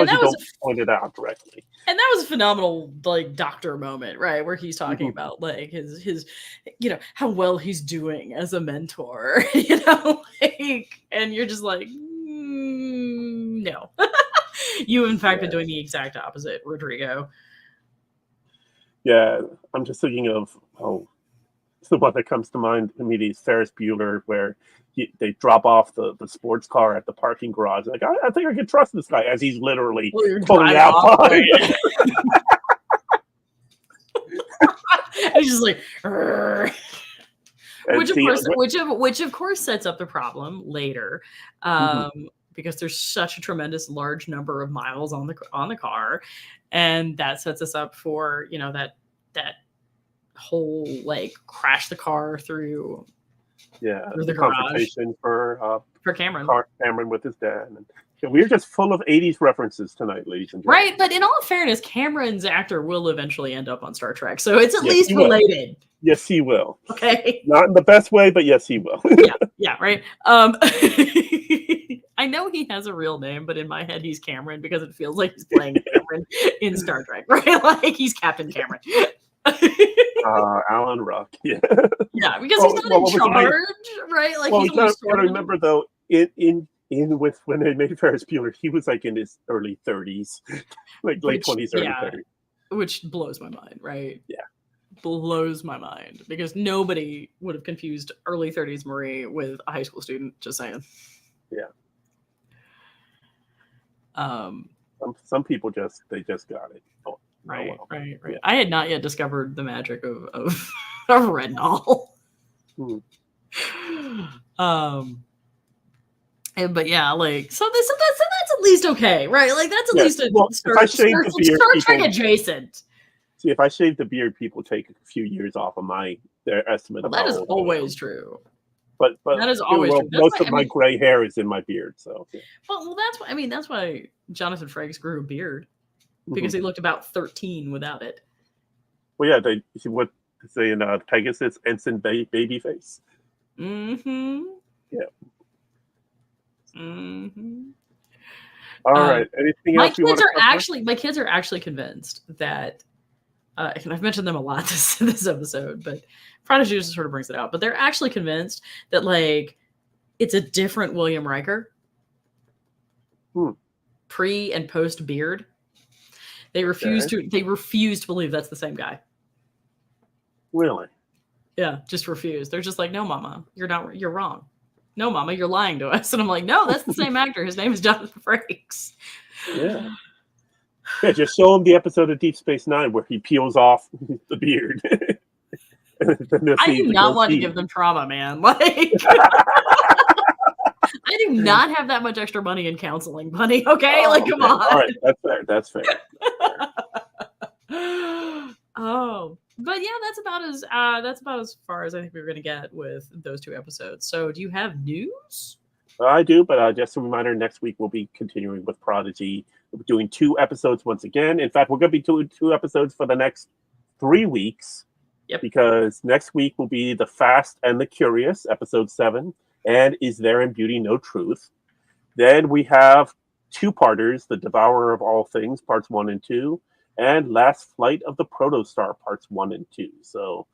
as you don't point it out directly. And that was a phenomenal, like, doctor moment, right? Where he's talking about, like, his, how well he's doing as a mentor, and you're just like, no. You, in fact, been doing the exact opposite, Rodrigo. Yeah, I'm just thinking of, the one that comes to mind immediately is Ferris Bueller, where they drop off the sports car at the parking garage. Like, I think I can trust this guy, as he's literally pulling out. He's just like, which of course sets up the problem later, because there's such a tremendous large number of miles on the car, and that sets us up for that whole, like, crash the car through the garage for Cameron. Cameron with his dad. And we're just full of 80s references tonight, ladies and gentlemen. Right, but in all fairness, Cameron's actor will eventually end up on Star Trek, so it's at least related. Yes, he will. Okay. Not in the best way, but yes, he will. yeah, right. I know he has a real name, but in my head, he's Cameron, because it feels like he's playing Cameron in Star Trek, right? Like, he's Captain Cameron. Alan Ruck, yeah, because he's not in charge, right? Like, he's not. I remember though, in with when they made Ferris Bueller, he was like in his early 30s, like late 20s, early 30s, which blows my mind, right? Yeah, blows my mind, because nobody would have confused early 30s Marie with a high school student. Just saying. Yeah. Some people just got it. Right. Yeah. I had not yet discovered the magic of retinol. But yeah, like, so that's at least okay, right? Like, that's at least Star Trek adjacent. See, if I shave the beard, people take a few years off of their estimate of that is always true. But that is always true. Most of my gray hair is in my beard, so. Yeah. Well, that's why Jonathan Frakes grew a beard. Because he looked about 13 without it. Well, yeah, they say in Pegasus, ensign baby face. Mm-hmm. Yeah. Mm-hmm. All right. Anything else? My kids are actually convinced that, and I've mentioned them a lot this episode, but Prodigy just sort of brings it out. But they're actually convinced that, like, it's a different William Riker. Pre and post beard. They refuse to believe that's the same guy. Really? Yeah, just refuse. They're just like, no, Mama, you're wrong. no, Mama, you're lying to us. And I'm like, no, that's the same actor. His name is Jonathan Frakes. Yeah. Yeah, just show him the episode of Deep Space Nine where he peels off the beard. I do not want to give them trauma, man. Like, I do not have that much extra money in counseling, buddy. Okay, like, come on. All right, that's fair. That's fair. Oh, but yeah, that's about as far as I think we're gonna get with those 2 episodes. So, do you have news? I do, but just a reminder: next week we'll be continuing with Prodigy. We're doing 2 episodes once again. In fact, we're going to be doing 2 episodes for the next 3 weeks. Yep. Because next week will be The Fast and the Curious, episode 7, and Is There in Beauty No Truth? Then we have 2-parters, The Devourer of All Things, parts 1 and 2, and Last Flight of the Protostar, parts 1 and 2. So,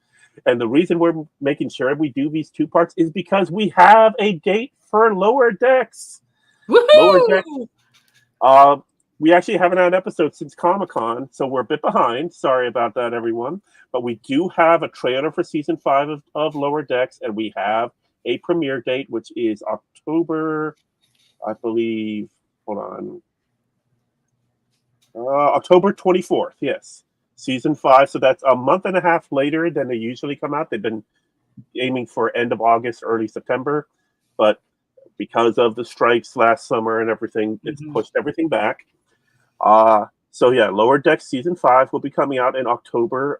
and the reason we're making sure we do these 2 parts is because we have a date for Lower Decks. Woohoo! Lower Decks. We actually haven't had an episode since Comic-Con, so we're a bit behind. Sorry about that, everyone. But we do have a trailer for season 5 of Lower Decks, and we have a premiere date, which is October, I believe. Hold on. October 24th, yes. Season 5. So that's a month and a half later than they usually come out. They've been aiming for end of August, early September. But because of the strikes last summer and everything, it's pushed everything back. So yeah, Lower Decks season 5 will be coming out in October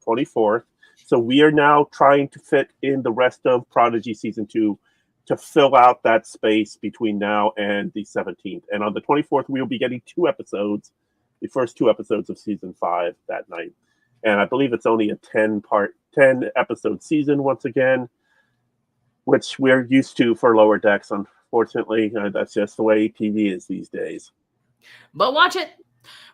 24th. So we are now trying to fit in the rest of Prodigy season 2 to fill out that space between now and the 17th. And on the 24th, we will be getting 2 episodes, the first 2 episodes of season 5 that night. And I believe it's only a 10 episode season once again, which we're used to for Lower Decks. Unfortunately, that's just the way TV is these days. But watch it.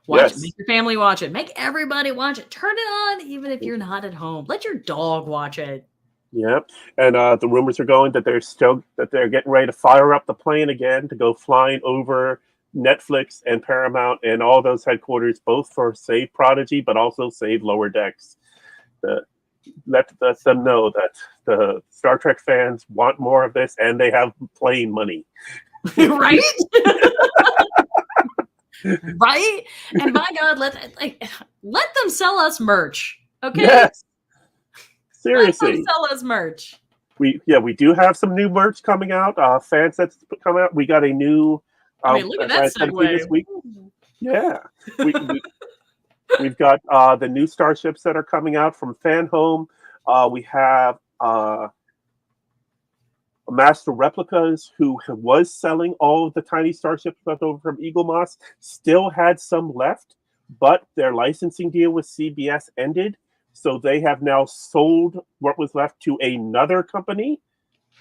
Watch it. Make your family watch it. Make everybody watch it. Turn it on, even if you're not at home. Let your dog watch it. Yep. And the rumors are going that they're getting ready to fire up the plane again to go flying over Netflix and Paramount and all those headquarters, both for Save Prodigy, but also Save Lower Decks. Let them know that the Star Trek fans want more of this, and they have plane money. Right? Right? And by God, let them sell us merch. Okay? Yes. Seriously. Let them sell us merch. We do have some new merch coming out. Fan sets coming out. We got a new. Look at that segue. This week. Yeah. We've got the new starships that are coming out from Fan Home. We have Master Replicas, who was selling all of the tiny starships left over from Eagle Moss, still had some left, but their licensing deal with CBS ended. So they have now sold what was left to another company,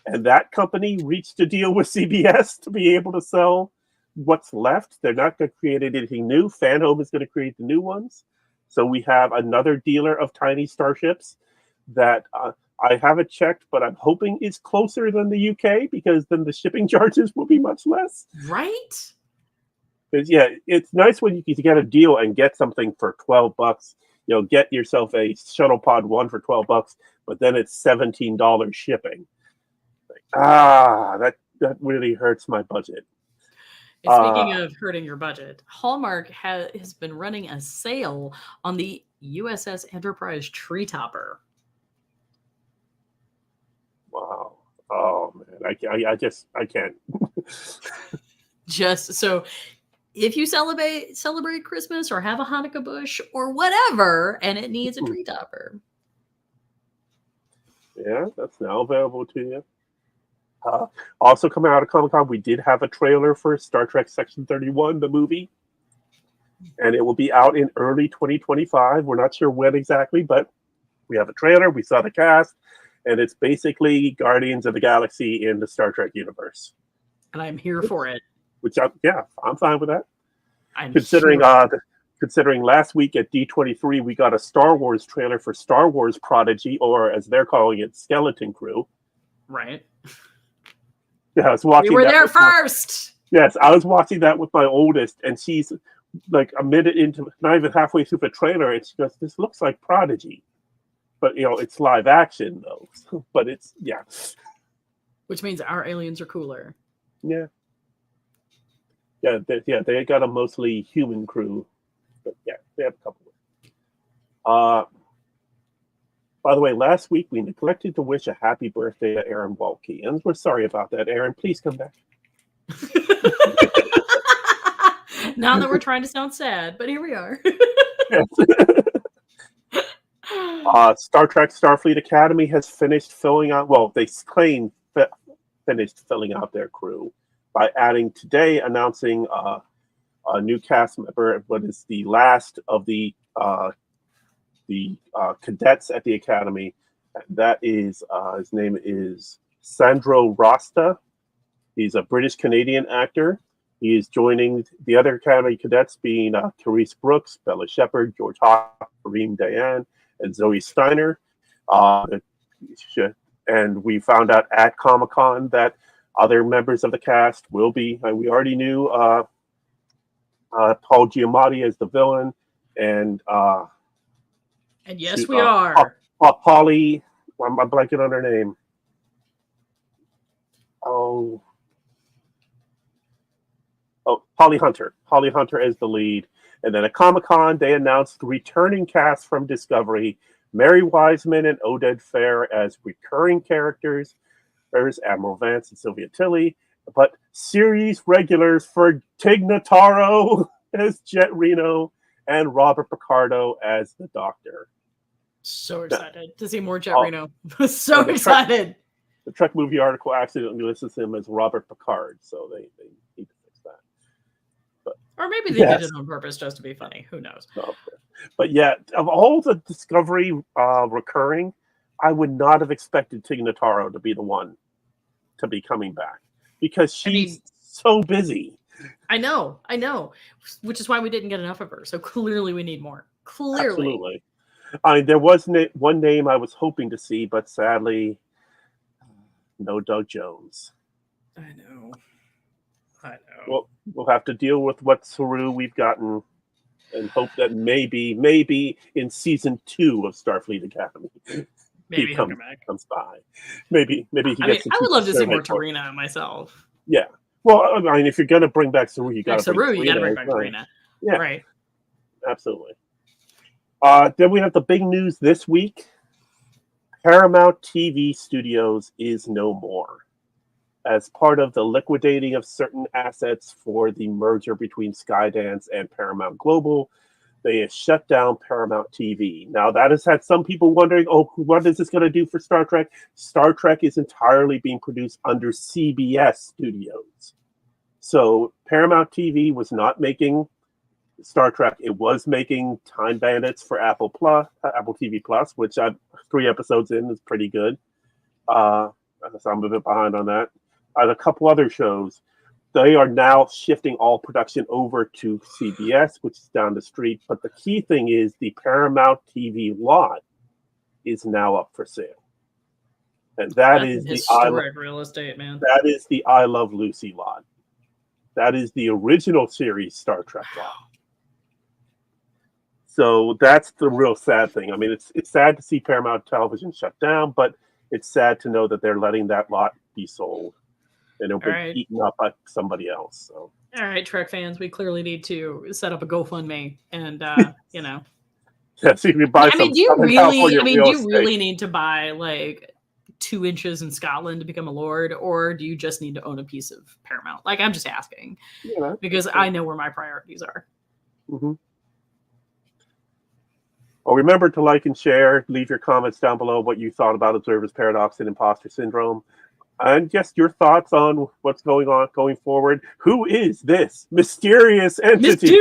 and that company reached a deal with CBS to be able to sell what's left. They're not going to create anything new. Fan Home is going to create the new ones. So we have another dealer of tiny starships that I haven't checked, but I'm hoping it's closer than the UK, because then the shipping charges will be much less. Right? Because yeah, it's nice when you can get a deal and get something for $12. Get yourself a Shuttle Pod 1 for $12, but then it's $17 shipping. That really hurts my budget. Speaking of hurting your budget, Hallmark has been running a sale on the USS Enterprise Tree Topper. Wow. Oh man, I can't. Just so if you celebrate Christmas or have a Hanukkah bush or whatever, and it needs a tree topper. Yeah, that's now available to you. Also coming out of Comic-Con, we did have a trailer for Star Trek Section 31, the movie. And it will be out in early 2025. We're not sure when exactly, but we have a trailer. We saw the cast. And it's basically Guardians of the Galaxy in the Star Trek universe. And I'm here for it. I'm fine with that. Considering last week at D23, we got a Star Wars trailer for Star Wars Prodigy, or as they're calling it, Skeleton Crew. Right. Yeah, I was watching. We were there first. Yes, I was watching that with my oldest, and she's like a minute into, not even halfway through the trailer, and she goes, "This looks like Prodigy," but it's live action though. But it's Which means our aliens are cooler. Yeah. They got a mostly human crew. But yeah, they have a couple. By the way, last week we neglected to wish a happy birthday to Aaron Walke, and we're sorry about that. Aaron, please come back. Not that we're trying to sound sad, but here we are. Star Trek Starfleet Academy has finished filling out. Well, they claim finished filling out their crew by announcing a new cast member. What is the last of the cadets at the academy? That is his name is Sandro Rasta. He's a British Canadian actor. He is joining the other academy cadets, being Therese Brooks, Bella Shepherd, George Hawk, Kareem Dayan, and Zoe Steiner. And we found out at Comic-Con that other members of the cast will be. We already knew Paul Giamatti as the villain, and yes, we are. Polly. I'm blanking on her name. Holly Hunter. Holly Hunter as the lead. And then at Comic-Con, they announced returning cast from Discovery, Mary Wiseman and Oded Fair as recurring characters. There's Admiral Vance and Sylvia Tilly. But series regulars for Tig Notaro as Jet Reno and Robert Picardo as the Doctor. So excited to see more Jet Reno. So excited. The Trek movie article accidentally lists him as Robert Picard, so they need to fix that. Or maybe they did it on purpose just to be funny. Who knows? Okay. But yeah, of all the Discovery recurring, I would not have expected Tig Notaro to be the one to be coming back, because she's so busy. I know. Which is why we didn't get enough of her. So clearly we need more. Clearly. Absolutely. There was one name I was hoping to see, but sadly, no Doug Jones. I know. Well, we'll have to deal with what Saru we've gotten, and hope that maybe in season 2 of Starfleet Academy, maybe he comes by. Maybe he gets. I would love to see more Tarina myself. Yeah. Well, I mean, if you're gonna bring back Saru, you got to bring back Tarina. Yeah. Right. Absolutely. Then we have the big news this week. Paramount TV Studios is no more. As part of the liquidating of certain assets for the merger between Skydance and Paramount Global, they have shut down Paramount TV. Now, that has had some people wondering, what is this going to do for Star Trek? Star Trek is entirely being produced under CBS Studios. So Paramount TV was not making Star Trek. It was making Time Bandits for Apple TV Plus, which 3 episodes in is pretty good. So I'm a bit behind on that. A couple other shows. They are now shifting all production over to CBS, which is down the street. But the key thing is the Paramount TV lot is now up for sale. And that's historic real estate, man. That is the I Love Lucy lot. That is the original series Star Trek lot. So that's the real sad thing. I mean, it's sad to see Paramount Television shut down, but it's sad to know that they're letting that lot be sold. And it'll be eaten up by somebody else. So. All right, Trek fans, we clearly need to set up a GoFundMe, and you know. Yeah, so you can buy. Do you really need to buy like 2 inches in Scotland to become a lord, or do you just need to own a piece of Paramount? Like, I'm just asking, because I know where my priorities are. Mm-hmm. Well, remember to like and share. Leave your comments down below what you thought about Observer's Paradox and Imposter Syndrome. And just your thoughts on what's going on going forward. Who is this mysterious entity?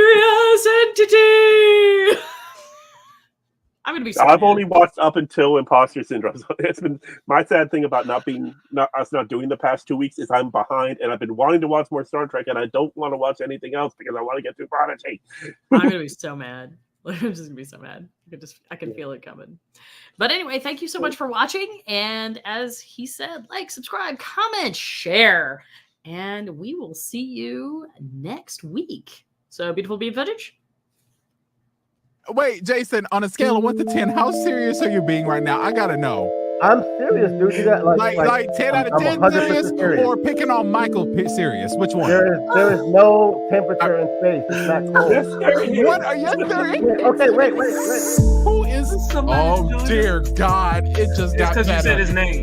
I'm gonna be. I've only watched up until Imposter Syndrome. So it's been my sad thing about us not doing the past 2 weeks is I'm behind, and I've been wanting to watch more Star Trek, and I don't want to watch anything else because I want to get through Prodigy. I'm gonna be so mad. I'm just gonna be so mad. I can feel it coming. But anyway, thank you so much for watching. And as he said, like, subscribe, comment, share, and we will see you next week. So, beautiful beam footage. Wait, Jason, on a scale of 1 to 10, how serious are you being right now? I gotta know. I'm serious, dude. You got Like 10 out of I'm 10 100% serious, or picking on Michael serious? Which one? There is no temperature in space. It's not cold. Yes, there is. What are you serious? Okay, wait. Who is? Oh dear God! It just got Because you said better. his name.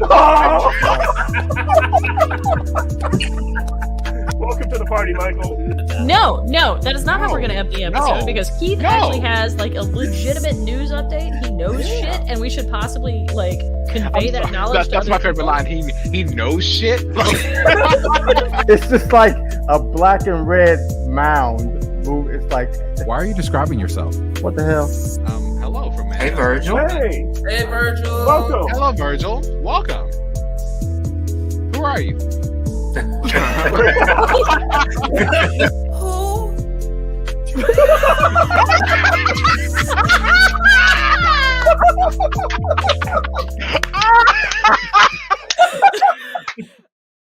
Welcome to the party, Michael. No, that is not how we're going to end the episode No. because Keith actually has like a legitimate news update. He knows shit, and we should possibly like convey that knowledge. That's my favorite line. He knows shit. It's just like a black and red mound. It's like, Why are you describing yourself? what the hell? Hello from me. Hey, Virgil. Hey, Hey, Virgil. welcome. Hello, Virgil. Welcome. Who are you?